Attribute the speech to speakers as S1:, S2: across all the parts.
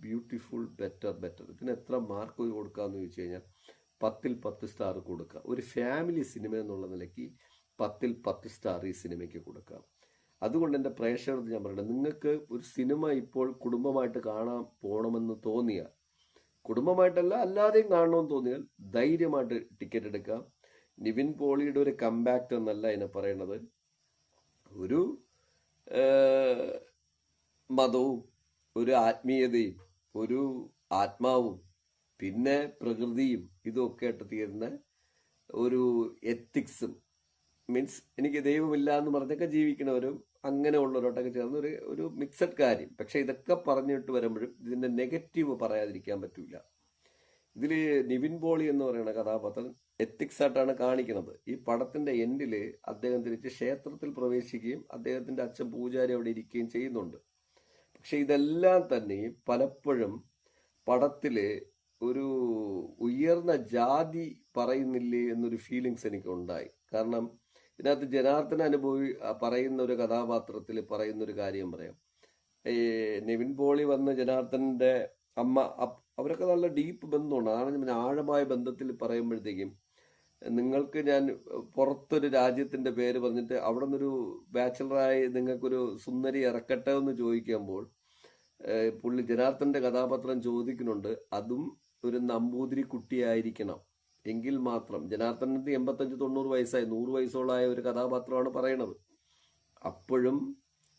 S1: Beautiful, better. ഇതിന് എത്ര mark കൊടുക്കാമെന്ന് ചോദിച്ചു കഴിഞ്ഞാൽ 10-ൽ 10 സ്റ്റാർ കൊടുക്കുക. ഒരു ഫാമിലി സിനിമ എന്നുള്ള നിലയ്ക്ക് 10-ൽ 10 സ്റ്റാർ ഈ സിനിമയ്ക്ക് കൊടുക്കാം. അതുകൊണ്ട് എൻ്റെ പ്രേക്ഷകർക്ക് ഞാൻ പറയട്ടെ, നിങ്ങൾക്ക് ഒരു സിനിമ ഇപ്പോൾ കുടുംബമായിട്ട് കാണാൻ പോകണമെന്ന് തോന്നിയാൽ, കുടുംബമായിട്ടല്ല അല്ലാതെയും കാണണമെന്ന് തോന്നിയാൽ ധൈര്യമായിട്ട് ടിക്കറ്റ് എടുക്കാം. നിവിൻ പോളിയുടെ ഒരു കംബാക്ക് എന്നല്ല അതിനെ പറയണത്. ഒരു മതവും ഒരു ആത്മീയതയും ഒരു ആത്മാവും പിന്നെ പ്രകൃതിയും ഇതൊക്കെ ആയിട്ട് തീരുന്ന ഒരു എത്തിക്സും, മീൻസ് എനിക്ക് ദൈവമില്ല എന്ന് പറഞ്ഞൊക്കെ ജീവിക്കണവരും അങ്ങനെ ഉള്ളവരോട്ടൊക്കെ ചേർന്ന് ഒരു മിക്സഡ് കാര്യം. പക്ഷെ ഇതൊക്കെ പറഞ്ഞിട്ട് വരുമ്പോഴും ഇതിന്റെ നെഗറ്റീവ് പറയാതിരിക്കാൻ പറ്റൂല. ഇതിൽ നിവിൻ പോളി എന്ന് പറയുന്ന കഥാപാത്രം എത്തിക്സ് ആയിട്ടാണ് കാണിക്കുന്നത്. ഈ പടത്തിന്റെ എൻഡില് അദ്ദേഹം തിരിച്ച് ക്ഷേത്രത്തിൽ പ്രവേശിക്കുകയും അദ്ദേഹത്തിന്റെ അച്ഛൻ പൂജാരി അവിടെ ഇരിക്കുകയും ചെയ്യുന്നുണ്ട്. പക്ഷെ ഇതെല്ലാം തന്നെ പലപ്പോഴും പടത്തില് ഒരു ഉയർന്ന ജാതി പറയുന്നില്ലേ എന്നൊരു ഫീലിങ്സ് എനിക്ക് ഉണ്ടായി. കാരണം ഇതിനകത്ത് ജനാർദ്ദന പറയുന്ന ഒരു കഥാപാത്രത്തിൽ പറയുന്ന ഒരു കാര്യം പറയാം. ഈ നിവിൻ പോളി വന്ന് ജനാർദ്ദന്റെ അമ്മ, അവരൊക്കെ നല്ല ഡീപ്പ് ബന്ധമുണ്ട്. അതാണ് ആഴമായ ബന്ധത്തിൽ പറയുമ്പോഴത്തേക്കും, നിങ്ങൾക്ക് ഞാൻ പുറത്തൊരു രാജ്യത്തിന്റെ പേര് പറഞ്ഞിട്ട് അവിടെ നിന്നൊരു ബാച്ചിലറായി നിങ്ങൾക്കൊരു സുന്ദരി ഇറക്കട്ടെ എന്ന് ചോദിക്കുമ്പോൾ പുള്ളി ജനാർദ്ദന്റെ കഥാപാത്രം ചോദിക്കുന്നുണ്ട്, അതും ഒരു നമ്പൂതിരി കുട്ടിയായിരിക്കണം എങ്കിൽ മാത്രം. ജനാർദ്ദനത്തിന് 85-90 വയസ്സായി, 100 വയസ്സോളായ ഒരു കഥാപാത്രമാണ് പറയണത്. അപ്പോഴും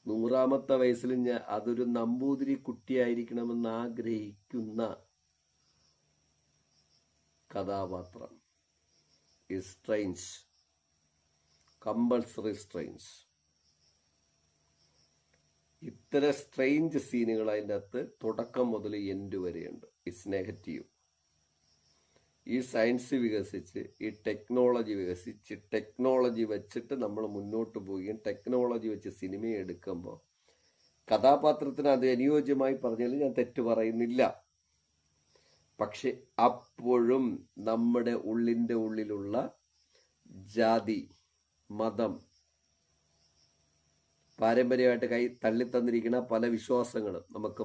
S1: 100ാമത്തെ വയസ്സിൽ ഞാൻ അതൊരു നമ്പൂതിരി കുട്ടിയായിരിക്കണമെന്ന് ആഗ്രഹിക്കുന്ന കഥാപാത്രം is strange, compulsory strange. ഇത്തരം സ്ട്രെയിഞ്ച് സീനുകൾ അതിൻ്റെ അകത്ത് തുടക്കം മുതൽ എൻഡ് വരെയുണ്ട്. It's negative. ഈ സയൻസ് വികസിച്ച്, ഈ ടെക്നോളജി വികസിച്ച്, ടെക്നോളജി വെച്ചിട്ട് നമ്മൾ മുന്നോട്ട് പോവുകയും ടെക്നോളജി വെച്ച് സിനിമ എടുക്കുമ്പോൾ കഥാപാത്രത്തിന് അത് അനുയോജ്യമായി പറഞ്ഞാലും ഞാൻ തെറ്റ് പറയുന്നില്ല. പക്ഷെ അപ്പോഴും നമ്മുടെ ഉള്ളിൻ്റെ ഉള്ളിലുള്ള ജാതി, മതം, പാരമ്പര്യമായിട്ട് തള്ളിത്തന്നിരിക്കുന്ന പല വിശ്വാസങ്ങളും നമുക്ക്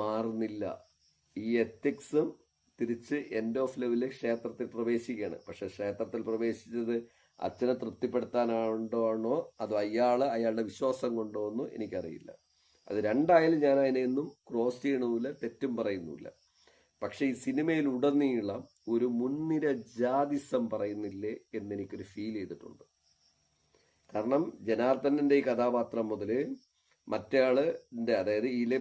S1: മാറുന്നില്ല. ഈ എത്തിക്സും തിരിച്ച് എൻഡ് ഓഫ് ലെവലിൽ ക്ഷേത്രത്തിൽ പ്രവേശിക്കുകയാണ്. പക്ഷെ ക്ഷേത്രത്തിൽ പ്രവേശിച്ചത് അച്ഛനെ തൃപ്തിപ്പെടുത്താനാണോ അതോ അയാളുടെ വിശ്വാസം കൊണ്ടോ എന്ന് എനിക്കറിയില്ല. അത് രണ്ടായാലും ഞാൻ അതിനെയൊന്നും ക്രോസ് ചെയ്യണമില്ല, തെറ്റും പറയുന്നില്ല. പക്ഷെ ഈ സിനിമയിൽ ഉടനീളം ഒരു മുൻനിര ജാതിസം പറയുന്നില്ലേ എന്നെനിക്കൊരു ഫീൽ ചെയ്തിട്ടുണ്ട്. കാരണം ജനാർദ്ദനന്റെ ഈ കഥാപാത്രം മുതൽ മറ്റേയാളിന്റെ, അതായത് ഇതിലെ